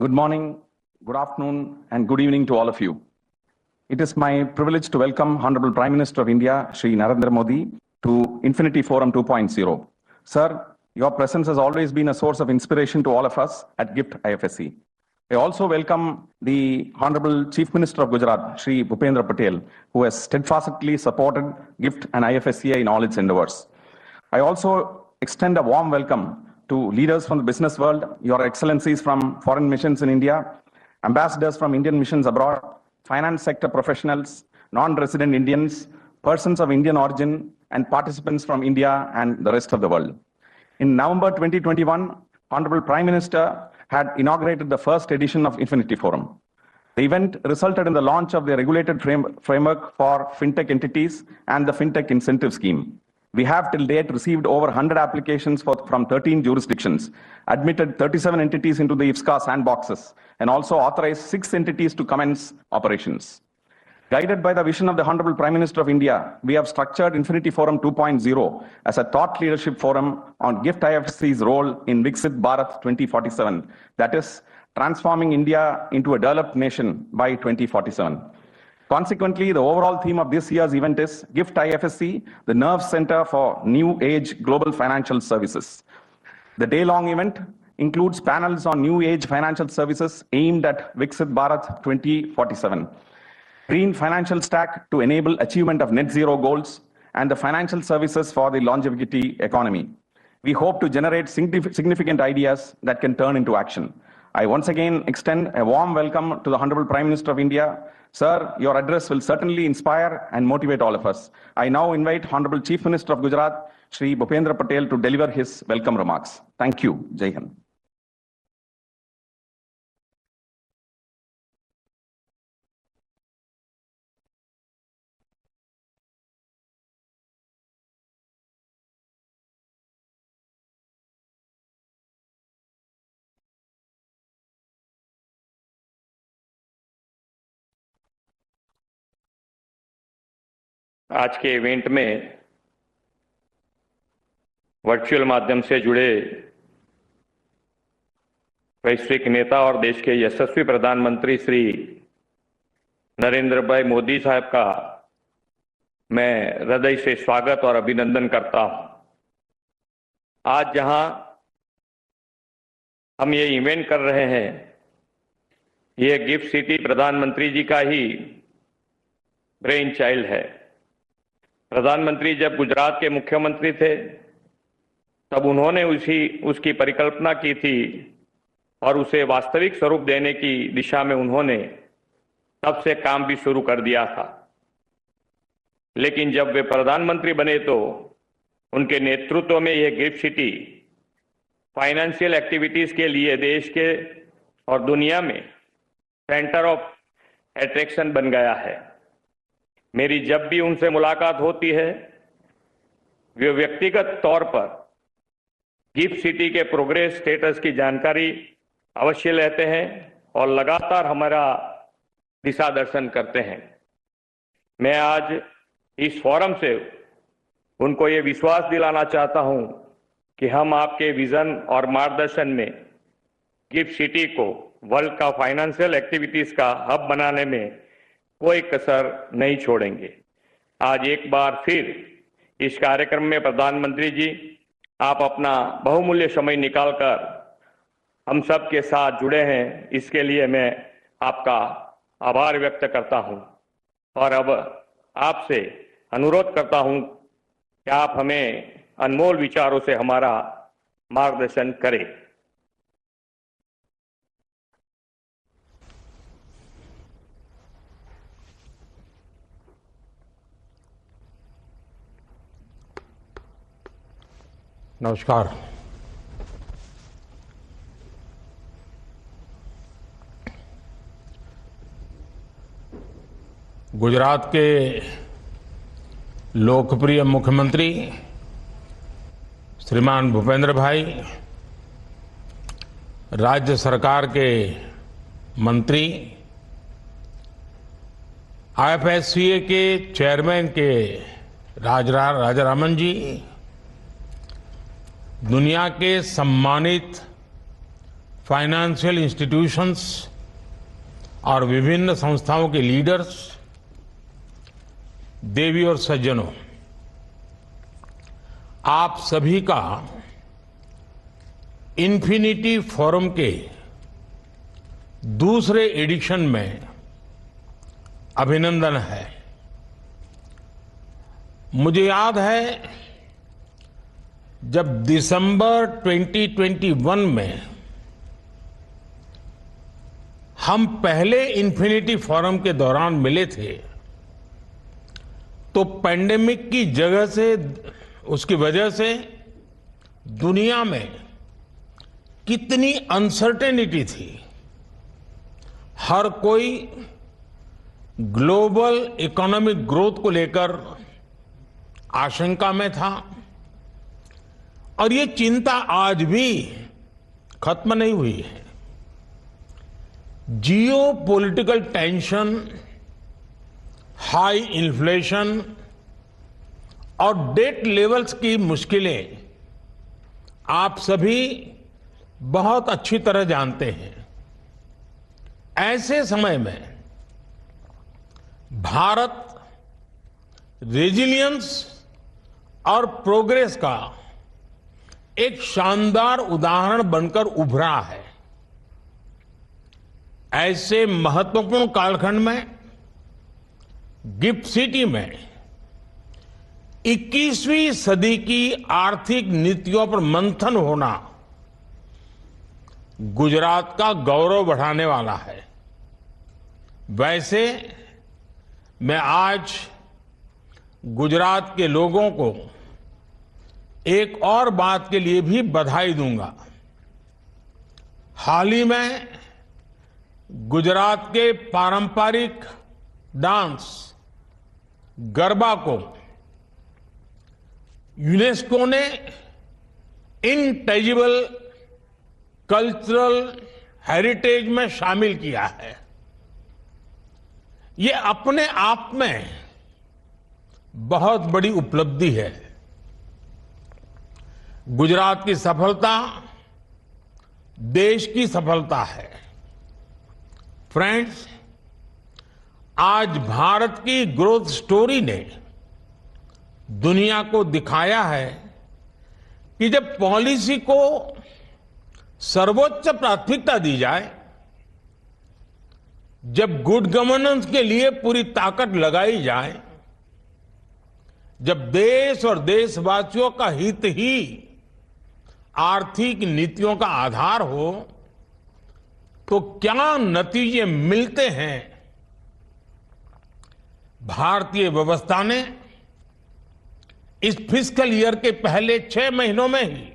Good morning, good afternoon, and good evening to all of you. It is my privilege to welcome Honorable Prime Minister of India, Shri Narendra Modi, to Infinity Forum 2.0. Sir, your presence has always been a source of inspiration to all of us at GIFT IFSC. I also welcome the Honorable Chief Minister of Gujarat, Shri Bhupendra Patel, who has steadfastly supported GIFT and IFSCA in all its endeavors. I also extend a warm welcome to leaders from the business world, your excellencies from foreign missions in India, ambassadors from Indian missions abroad, finance sector professionals, non-resident Indians, persons of Indian origin, and participants from India and the rest of the world. In November 2021, Honorable Prime Minister had inaugurated the first edition of Infinity Forum. The event resulted in the launch of the regulated framework for fintech entities and the fintech incentive scheme. We have till date received over 100 applications from 13 jurisdictions, admitted 37 entities into the IFSCA sandboxes, and also authorized 6 entities to commence operations. Guided by the vision of the Honorable Prime Minister of India, we have structured Infinity Forum 2.0 as a thought leadership forum on GIFT IFSC's role in Viksit Bharat 2047, that is, transforming India into a developed nation by 2047. Consequently, the overall theme of this year's event is GIFT IFSC, the nerve center for new age global financial services. The day-long event includes panels on new age financial services aimed at Viksit Bharat 2047, green financial stack to enable achievement of net zero goals, and the financial services for the longevity economy. We hope to generate significant ideas that can turn into action. I once again extend a warm welcome to the Honorable Prime Minister of India. Sir, your address will certainly inspire and motivate all of us. I now invite Honorable Chief Minister of Gujarat, Shri Bhupendra Patel, to deliver his welcome remarks. Thank you. Jai Hind. आज के event में virtual माध्यम से जुड़े वैश्विक नेता और देश के यशस्वी प्रधानमंत्री श्री नरेंद्र भाई मोदी साहब का मैं हृदय से स्वागत और अभिनंदन करता हूं। आज जहां हम ये इवेंट कर रहे हैं, ये गिफ्ट सिटी प्रधानमंत्री जी का ही ब्रेन चाइल्ड है। प्रधानमंत्री जब गुजरात के मुख्यमंत्री थे तब उन्होंने उसकी परिकल्पना की थी और उसे वास्तविक स्वरूप देने की दिशा में उन्होंने तब से काम भी शुरू कर दिया था। लेकिन जब वे प्रधानमंत्री बने तो उनके नेतृत्व में यह गिफ्ट सिटी फाइनेंशियल एक्टिविटीज के लिए देश के और दुनिया में सेंटर ऑफ अट्रैक्शन बन गया है। मेरी जब भी उनसे मुलाकात होती है, वे व्यक्तिगत तौर पर गिफ्ट सिटी के प्रोग्रेस स्टेटस की जानकारी अवश्य लेते हैं और लगातार हमारा दिशा दर्शन करते हैं। मैं आज इस फोरम से उनको ये विश्वास दिलाना चाहता हूं कि हम आपके विजन और मार्गदर्शन में गिफ्ट सिटी को वर्ल्ड का फाइनेंशियल एक्टिविटीज का हब बनाने में कोई कसर नहीं छोड़ेंगे। आज एक बार फिर इस कार्यक्रम में प्रधानमंत्री जी, आप अपना बहुमूल्य समय निकालकर हम सब के साथ जुड़े हैं, इसके लिए मैं आपका आभार व्यक्त करता हूं और अब आपसे अनुरोध करता हूं कि आप हमें अनमोल विचारों से हमारा मार्गदर्शन करें। नमस्कार। गुजरात के लोकप्रिय मुख्यमंत्री श्रीमान भूपेंद्र भाई, राज्य सरकार के मंत्री, आईएफएससीए के चेयरमैन के राजारामन जी, दुनिया के सम्मानित फाइनेंशियल इंस्टीट्यूशंस और विभिन्न संस्थाओं के लीडर्स, देवी और सज्जनों, आप सभी का इन्फिनिटी फोरम के दूसरे एडिशन में अभिनंदन है। मुझे याद है जब दिसंबर 2021 में हम पहले इन्फिनिटी फोरम के दौरान मिले थे तो पैंडेमिक की जगह से, उसकी वजह से दुनिया में कितनी अनसर्टेनिटी थी। हर कोई ग्लोबल इकोनॉमिक ग्रोथ को लेकर आशंका में था और ये चिंता आज भी खत्म नहीं हुई है। जियो पॉलिटिकल टेंशन, हाई इन्फ्लेशन और डेट लेवल्स की मुश्किलें आप सभी बहुत अच्छी तरह जानते हैं। ऐसे समय में भारत रेजिलियंस और प्रोग्रेस का एक शानदार उदाहरण बनकर उभरा है। ऐसे महत्वपूर्ण कालखंड में गिफ्ट सिटी में 21वीं सदी की आर्थिक नीतियों पर मंथन होना गुजरात का गौरव बढ़ाने वाला है। वैसे मैं आज गुजरात के लोगों को एक और बात के लिए भी बधाई दूंगा। हाल ही में गुजरात के पारंपरिक डांस गरबा को यूनेस्को ने इनटेजिबल कल्चरल हेरिटेज में शामिल किया है। ये अपने आप में बहुत बड़ी उपलब्धि है। गुजरात की सफलता देश की सफलता है। फ्रेंड्स, आज भारत की ग्रोथ स्टोरी ने दुनिया को दिखाया है कि जब पॉलिसी को सर्वोच्च प्राथमिकता दी जाए, जब गुड गवर्नेंस के लिए पूरी ताकत लगाई जाए, जब देश और देशवासियों का हित ही आर्थिक नीतियों का आधार हो, तो क्या नतीजे मिलते हैं। भारतीय व्यवस्था ने इस फिस्कल ईयर के पहले 6 महीनों में ही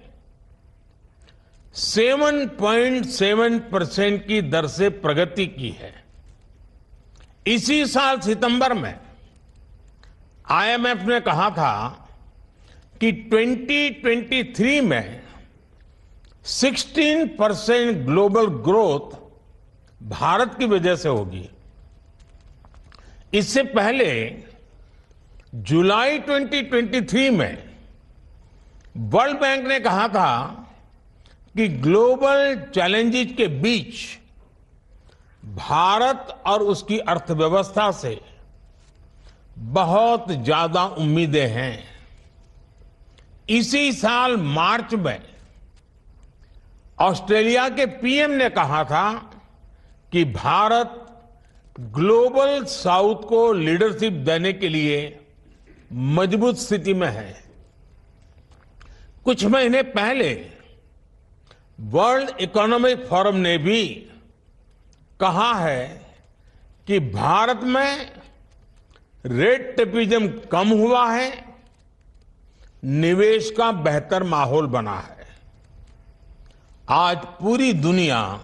7.7% की दर से प्रगति की है। इसी साल सितंबर में आईएमएफ ने कहा था कि 2023 में 16% ग्लोबल ग्रोथ भारत की वजह से होगी। इससे पहले जुलाई 2023 में वर्ल्ड बैंक ने कहा था कि ग्लोबल चैलेंजेस के बीच भारत और उसकी अर्थव्यवस्था से बहुत ज्यादा उम्मीदें हैं। इसी साल मार्च में ऑस्ट्रेलिया के पीएम ने कहा था कि भारत ग्लोबल साउथ को लीडरशिप देने के लिए मजबूत स्थिति में है। कुछ महीने पहले वर्ल्ड इकोनॉमिक फोरम ने भी कहा है कि भारत में रेट टेपिज्म कम हुआ है, निवेश का बेहतर माहौल बना है। आज पूरी दुनिया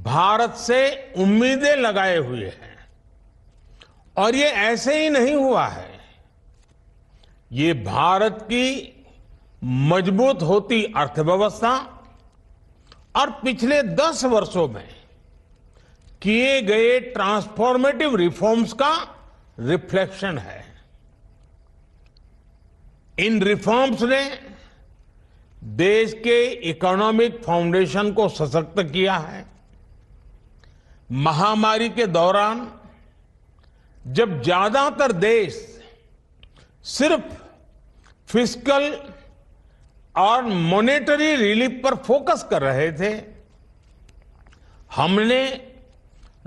भारत से उम्मीदें लगाए हुए है और ये ऐसे ही नहीं हुआ है। ये भारत की मजबूत होती अर्थव्यवस्था और पिछले 10 वर्षों में किए गए ट्रांसफॉर्मेटिव रिफॉर्म्स का रिफ्लेक्शन है। इन रिफॉर्म्स ने देश के इकोनॉमिक फाउंडेशन को सशक्त किया है। महामारी के दौरान जब ज्यादातर देश सिर्फ फिस्कल और मॉनेटरी रिलीफ पर फोकस कर रहे थे, हमने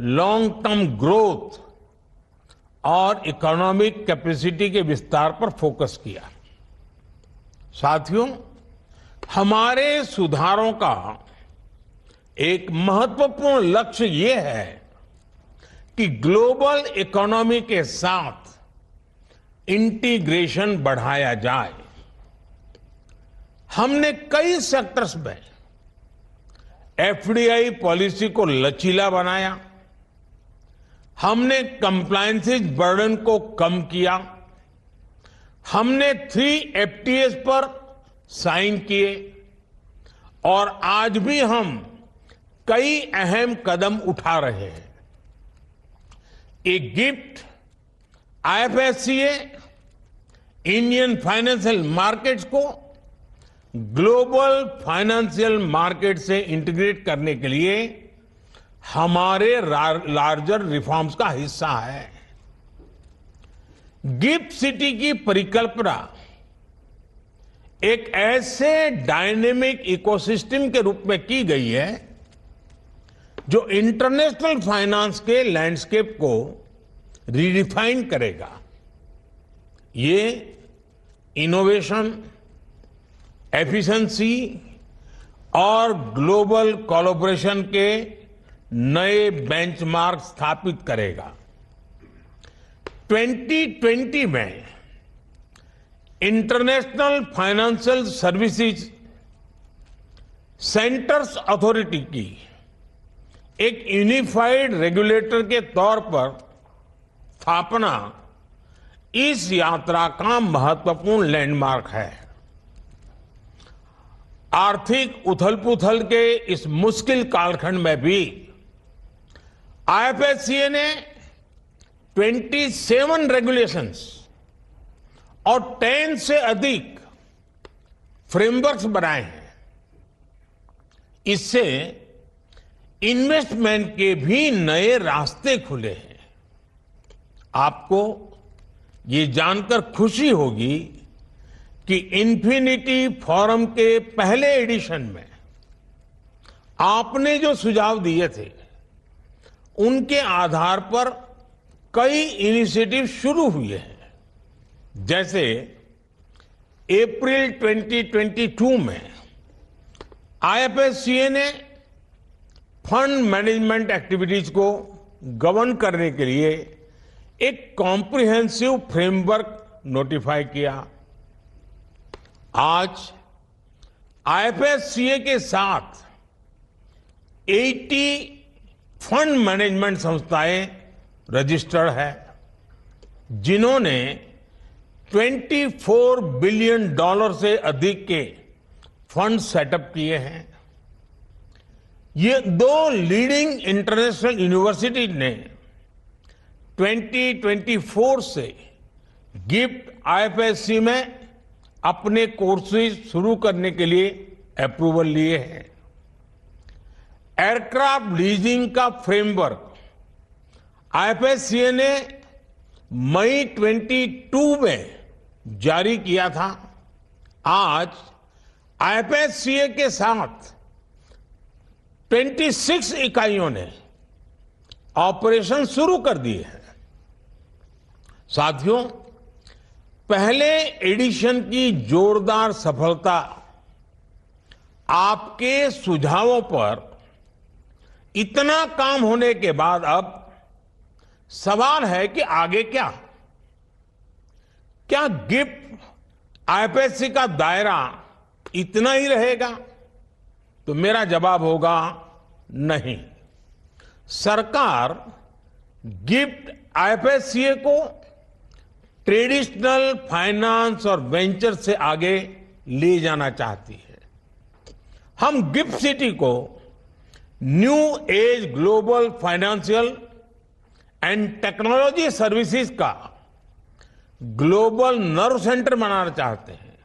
लॉन्ग टर्म ग्रोथ और इकोनॉमिक कैपेसिटी के विस्तार पर फोकस किया। साथियों, हमारे सुधारों का एक महत्वपूर्ण लक्ष्य ये है कि ग्लोबल इकोनॉमी के साथ इंटीग्रेशन बढ़ाया जाए। हमने कई सेक्टर्स में एफडीआई पॉलिसी को लचीला बनाया, हमने कंप्लायंसेस बर्डन को कम किया, हमने 3 FTAs पर साइन किए और आज भी हम कई अहम कदम उठा रहे हैं। एक gift IFSCA Indian financial markets को ग्लोबल फाइनेंशियल मार्केट से इंटीग्रेट करने के लिए हमारे लार्जर रिफॉर्म्स का हिस्सा है। गिफ्ट सिटी की परिकल्पना एक ऐसे डायनेमिक इकोसिस्टम के रूप में की गई है जो इंटरनेशनल फाइनेंस के लैंडस्केप को रीडिफाइन करेगा। ये इनोवेशन, एफिशिएंसी और ग्लोबल कोलैबोरेशन के नए बेंचमार्क स्थापित करेगा। 2020 में international financial services centres authority की एक यूनिफाइड रेगुलेटर के तौर पर स्थापना इस यात्रा का महत्वपूर्ण लैंडमार्क है। आर्थिक उथल-पुथल के इस मुश्किल कालखंड में भी IFSCA ने 27 रेगुलेशंस और 10 से अधिक फ्रेमवर्क्स बनाए हैं। इससे इन्वेस्टमेंट के भी नए रास्ते खुले हैं। आपको ये जानकर खुशी होगी कि इन्फिनिटी फोरम के पहले एडिशन में आपने जो सुझाव दिए थे, उनके आधार पर कई इनिशिएटिव शुरू हुए हैं। जैसे अप्रैल 2022 में IFSCA ने फंड मैनेजमेंट एक्टिविटीज को गवर्न करने के लिए एक कॉम्प्रिहेंसिव फ्रेमवर्क नोटिफाई किया। आज IFSCA के साथ 80 फंड मैनेजमेंट संस्थाएं रजिस्टर्ड है, जिन्होंने $24 बिलियन से अधिक के फंड सेटअप किए हैं। ये 2 लीडिंग इंटरनेशनल यूनिवर्सिटी ने 2024 से गिफ्ट IFSC में अपने कोर्सेज शुरू करने के लिए अप्रूवल लिए हैं। एयरक्राफ्ट लीजिंग का फ्रेमवर्क IFSCA ने मई 22 में जारी किया था। आज IFSCA के साथ 26 इकाइयों ने ऑपरेशन शुरू कर दिए हैं। साथियों, पहले एडिशन की जोरदार सफलता आपके सुझावों पर इतना काम होने के बाद अब सवाल है कि आगे क्या? क्या गिफ्ट IFSC का दायरा इतना ही रहेगा? तो मेरा जवाब होगा नहीं। सरकार गिफ्ट IFSCA को ट्रेडिशनल फाइनेंस और वेंचर से आगे ले जाना चाहती है। हम गिफ्ट सिटी को new age global financial and technology services का ग्लोबल नर्व सेंटर बनाना चाहते हैं।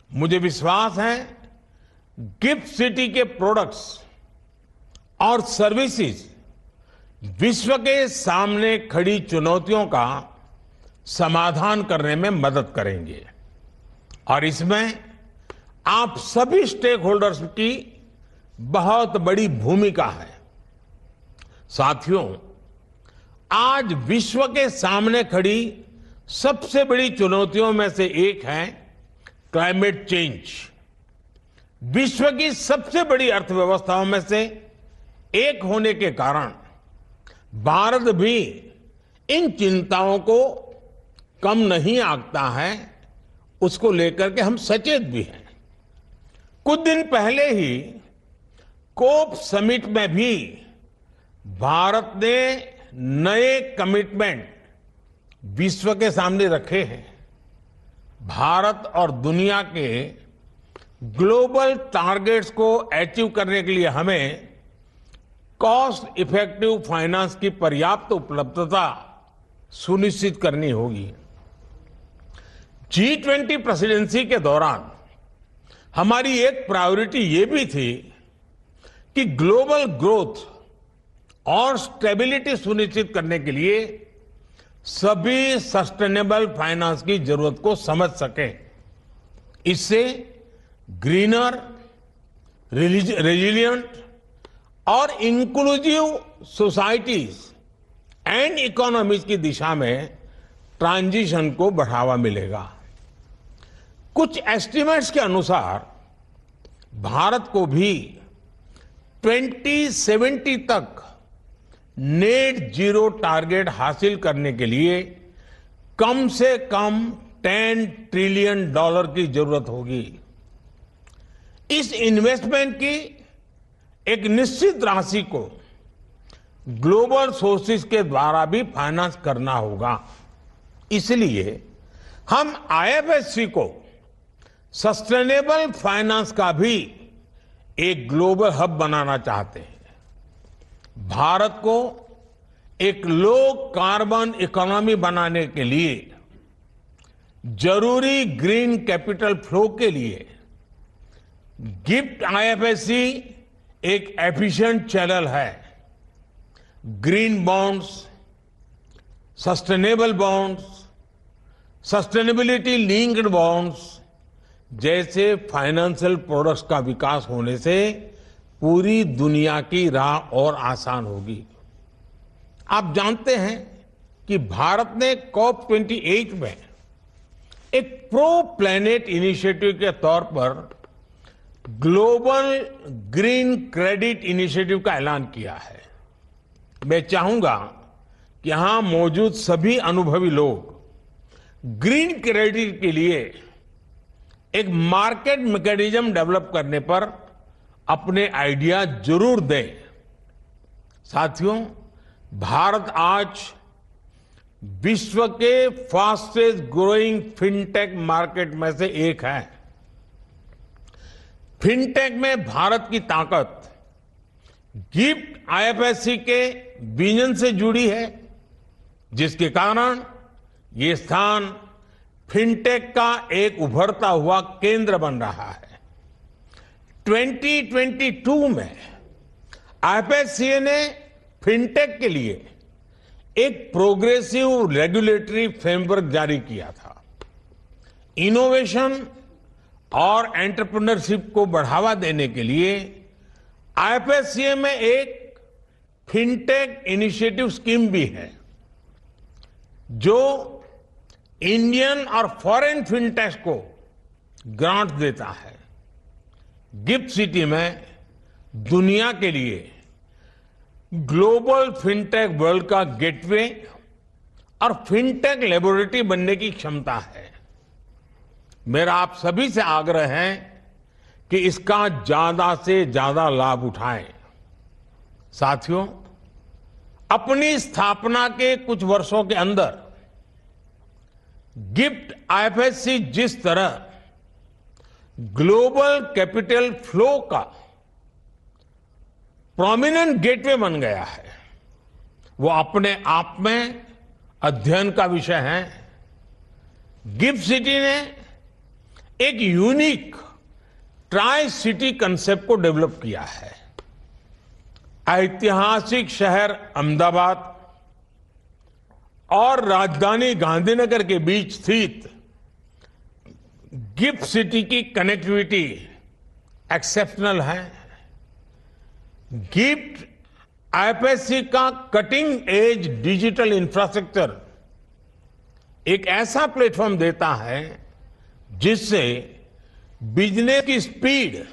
मुझे विश्वास है गिफ्ट सिटी के प्रोडक्ट्स और सर्विसेज विश्व के सामने खड़ी चुनौतियों का समाधान करने में मदद करेंगे और इसमें आप सभी स्टेक होल्डर्स की बहुत बड़ी भूमिका है। साथियों, आज विश्व के सामने खड़ी सबसे बड़ी चुनौतियों में से एक है क्लाइमेट चेंज। विश्व की सबसे बड़ी अर्थव्यवस्थाओं में से एक होने के कारण भारत भी इन चिंताओं को कम नहीं आंकता है, उसको लेकर के हम सचेत भी हैं। कुछ दिन पहले ही कोप समिट में भी भारत ने नए कमिटमेंट विश्व के सामने रखे हैं। भारत और दुनिया के ग्लोबल टारगेट्स को अचीव करने के लिए हमें कॉस्ट इफेक्टिव फाइनेंस की पर्याप्त उपलब्धता सुनिश्चित करनी होगी। G20 प्रेसिडेंसी के दौरान हमारी एक प्रायोरिटी ये भी थी कि ग्लोबल ग्रोथ और स्टेबिलिटी सुनिश्चित करने के लिए सभी सस्टेनेबल फाइनेंस की जरूरत को समझ सकें। इससे ग्रीनर, रेजिलिएंट और इंक्लूसिव सोसाइटीज एंड इकोनॉमीज की दिशा में ट्रांजिशन को बढ़ावा मिलेगा। कुछ एस्टिमेट्स के अनुसार भारत को भी 2070 तक नेट जीरो टारगेट हासिल करने के लिए कम से कम $10 ट्रिलियन की जरूरत होगी। इस इन्वेस्टमेंट की एक निश्चित राशि को ग्लोबल सोर्सेज के द्वारा भी फाइनेंस करना होगा। इसलिए हम आईएफएससी को सस्टेनेबल फाइनेंस का भी एक ग्लोबल हब बनाना चाहते हैं। भारत को एक लो कार्बन इकोनॉमी बनाने के लिए जरूरी ग्रीन कैपिटल फ्लो के लिए गिफ्ट आईएफएससी एक एफिशिएंट चैनल है। Green bonds, sustainable bonds, sustainability linked bonds जैसे फाइनेंशियल प्रोडक्ट्स का विकास होने से पूरी दुनिया की राह और आसान होगी। आप जानते हैं कि भारत ने COP28 में एक प्रो प्लैनेट इनिशिएटिव के तौर पर ग्लोबल ग्रीन क्रेडिट इनिशिएटिव का ऐलान किया है। मैं चाहूंगा कि यहां मौजूद सभी अनुभवी लोग ग्रीन क्रेडिट के लिए एक मार्केट मैकेनिज्म डेवलप करने पर अपने आइडिया जरूर दें। साथियों, भारत आज विश्व के फास्टेस्ट ग्रोइंग फिनटेक मार्केट में से एक है। फिनटेक में भारत की ताकत गिफ्ट आईएफएससी के विजन से जुड़ी है, जिसके कारण ये स्थान फिनटेक का एक उभरता हुआ केंद्र बन रहा है। 2022 में आईएफएससीए ने फिनटेक के लिए एक प्रोग्रेसिव रेगुलेटरी फ्रेमवर्क जारी किया था। इनोवेशन और एंटरप्रेन्योरशिप को बढ़ावा देने के लिए आईएफएससीए में एक फिनटेक इनिशिएटिव स्कीम भी है, जो इंडियन और फॉरेन फिनटेक्स को ग्रांट देता है। गिफ्ट सिटी में दुनिया के लिए ग्लोबल फिनटेक वर्ल्ड का गेटवे और फिनटेक लेबोरेटरी बनने की क्षमता है। मेरा आप सभी से आग्रह है कि इसका ज्यादा से ज्यादा लाभ उठाएं। साथियों, अपनी स्थापना के कुछ वर्षों के अंदर गिफ्ट आईएफएससी जिस तरह ग्लोबल कैपिटल फ्लो का प्रोमिनेंट गेटवे बन गया है, वो अपने आप में अध्ययन का विषय है। गिफ्ट सिटी ने एक यूनिक ट्राई सिटी कंसेप्ट को डेवलप किया है। ऐतिहासिक शहर अहमदाबाद और राजधानी गांधीनगर के बीच स्थित गिफ्ट सिटी की कनेक्टिविटी एक्सेप्शनल है। गिफ्ट आईएफएससी का कटिंग एज डिजिटल इंफ्रास्ट्रक्चर एक ऐसा प्लेटफॉर्म देता है जिससे बिजनेस की स्पीड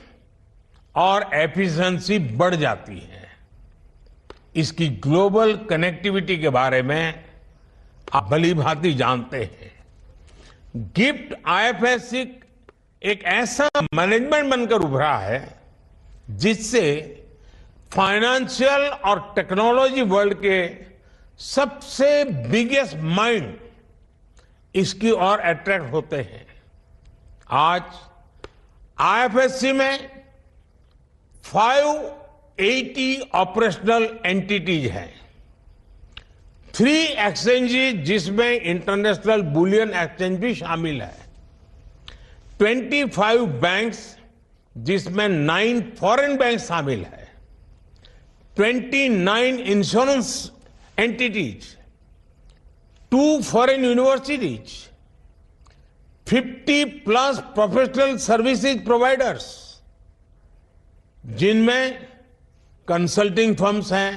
और एफिशिएंसी बढ़ जाती है। इसकी ग्लोबल कनेक्टिविटी के बारे में आप भली भांति जानते हैं। गिफ्ट आईएफएससी एक ऐसा मैनेजमेंट बनकर उभरा है जिससे फाइनेंशियल और टेक्नोलॉजी वर्ल्ड के सबसे बिगेस्ट माइंड इसकी ओर अट्रैक्ट होते हैं। आज आईएफएससी में 580 ऑपरेशनल एंटिटीज हैं, 3 एक्सचेंजेस जिसमें इंटरनेशनल बुलियन एक्सचेंज भी शामिल है, 25 बैंक्स जिसमें 9 फॉरेन बैंक शामिल है, 29 insurance entities, 2 foreign universities, 50 plus professional services providers जिनमें कंसल्टिंग फर्म्स हैं,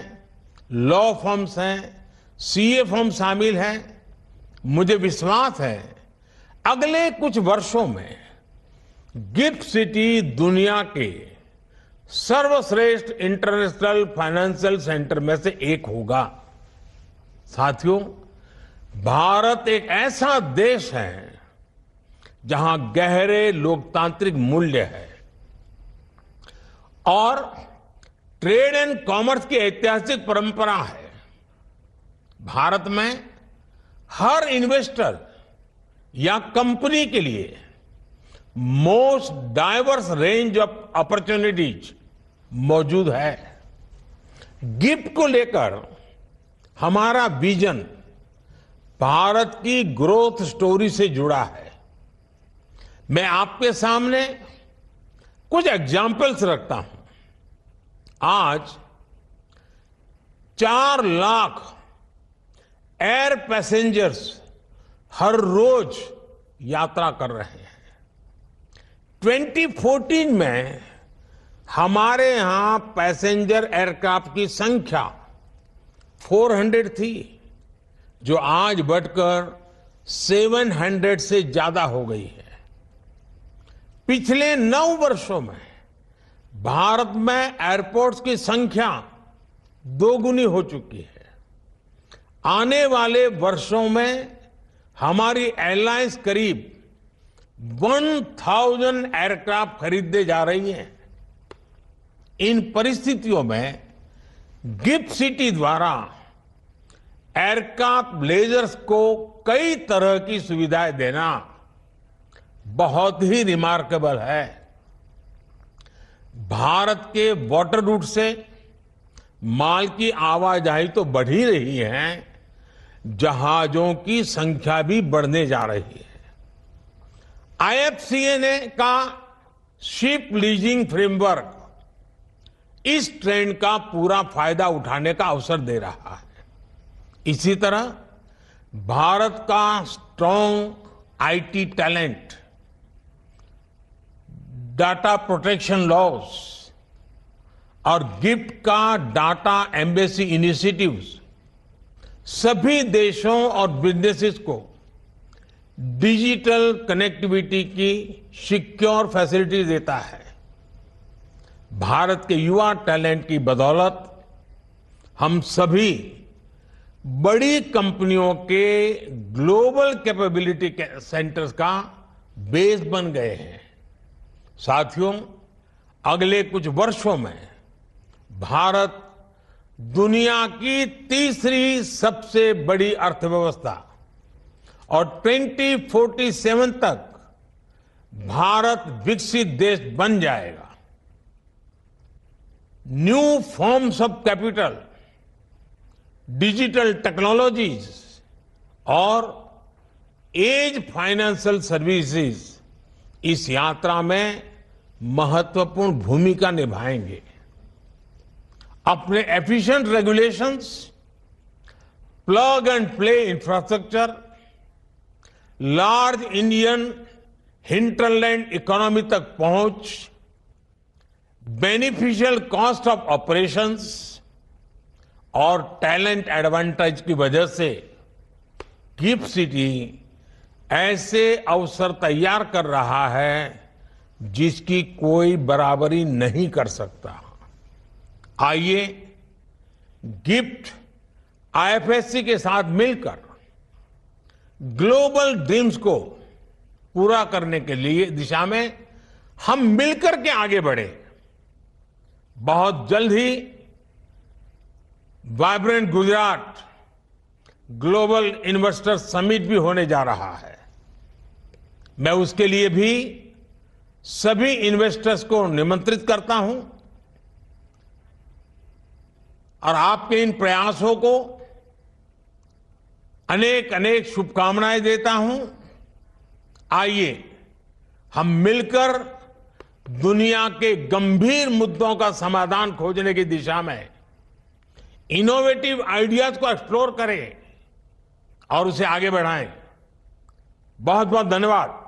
लॉ फर्म्स हैं, सीए फर्म शामिल हैं। मुझे विश्वास है अगले कुछ वर्षों में गिफ्ट सिटी दुनिया के सर्वश्रेष्ठ इंटरनेशनल फाइनेंशियल सेंटर में से एक होगा। साथियों, भारत एक ऐसा देश है जहां गहरे लोकतांत्रिक मूल्य है और ट्रेड एंड कॉमर्स की ऐतिहासिक परंपरा है। भारत में हर इन्वेस्टर या कंपनी के लिए most diverse range of opportunities मौजूद है। गिफ्ट को लेकर हमारा विजन भारत की ग्रोथ स्टोरी से जुड़ा है। मैं आपके सामने कुछ एग्जाम्पल्स रखता हूं। आज 4 लाख एयर पैसेंजर्स हर रोज यात्रा कर रहे हैं। 2014 में हमारे यहां पैसेंजर एयरक्राफ्ट की संख्या 400 थी, जो आज बढ़कर 700 से ज्यादा हो गई है। पिछले 9 वर्षों में भारत में एयरपोर्ट्स की संख्या 2 गुनी हो चुकी है। आने वाले वर्षों में हमारी एयरलाइंस करीब 1000 एयरक्राफ्ट खरीदने जा रही है। इन परिस्थितियों में गिफ्ट सिटी द्वारा एयरक्राफ्ट लेजर्स को कई तरह की सुविधाएं देना बहुत ही रिमार्केबल है। भारत के वाटर रूट से माल की आवाजाही तो बढ़ ही रही है, जहाजों की संख्या भी बढ़ने जा रही है। आईएफसीए का शिप लीजिंग फ्रेमवर्क इस ट्रेंड का पूरा फायदा उठाने का अवसर दे रहा है। इसी तरह भारत का strong IT talent, data protection laws और गिफ्ट का डाटा एम्बेसी इनिशिएटिव्स सभी देशों और बिजनेसेस को डिजिटल कनेक्टिविटी की सिक्योर फैसिलिटी देता है। भारत के युवा टैलेंट की बदौलत हम सभी बड़ी कंपनियों के ग्लोबल कैपेबिलिटी सेंटर्स का बेस बन गए हैं। साथियों, अगले कुछ वर्षों में भारत दुनिया की तीसरी सबसे बड़ी अर्थव्यवस्था और 2047 तक भारत विकसित देश बन जाएगा। New forms of capital, digital technologies और एज फाइनेंशियल सर्विसेज इस यात्रा में महत्वपूर्ण भूमिका निभाएंगे। अपने efficient regulations, plug and play infrastructure, large Indian hinterland economy तक पहुंच, बेनिफिशियल कॉस्ट ऑफ ऑपरेशंस और टैलेंट एडवांटेज की वजह से गिफ्ट सिटी ऐसे अवसर तैयार कर रहा है जिसकी कोई बराबरी नहीं कर सकता। आइए गिफ्ट आईएफएससी के साथ मिलकर ग्लोबल ड्रीम्स को पूरा करने के लिए दिशा में हम मिलकर के आगे बढ़े। बहुत जल्द ही vibrant Gujarat global investor summit भी होने जा रहा है। मैं उसके लिए भी सभी इन्वेस्टर्स को निमंत्रित करता हूं और आपके इन प्रयासों को अनेक अनेक शुभकामनाएं देता हूं। आइए हम मिलकर दुनिया के गंभीर मुद्दों का समाधान खोजने की दिशा में इनोवेटिव आइडियाज को एक्सप्लोर करें और उसे आगे बढ़ाएं। बहुत बहुत धन्यवाद।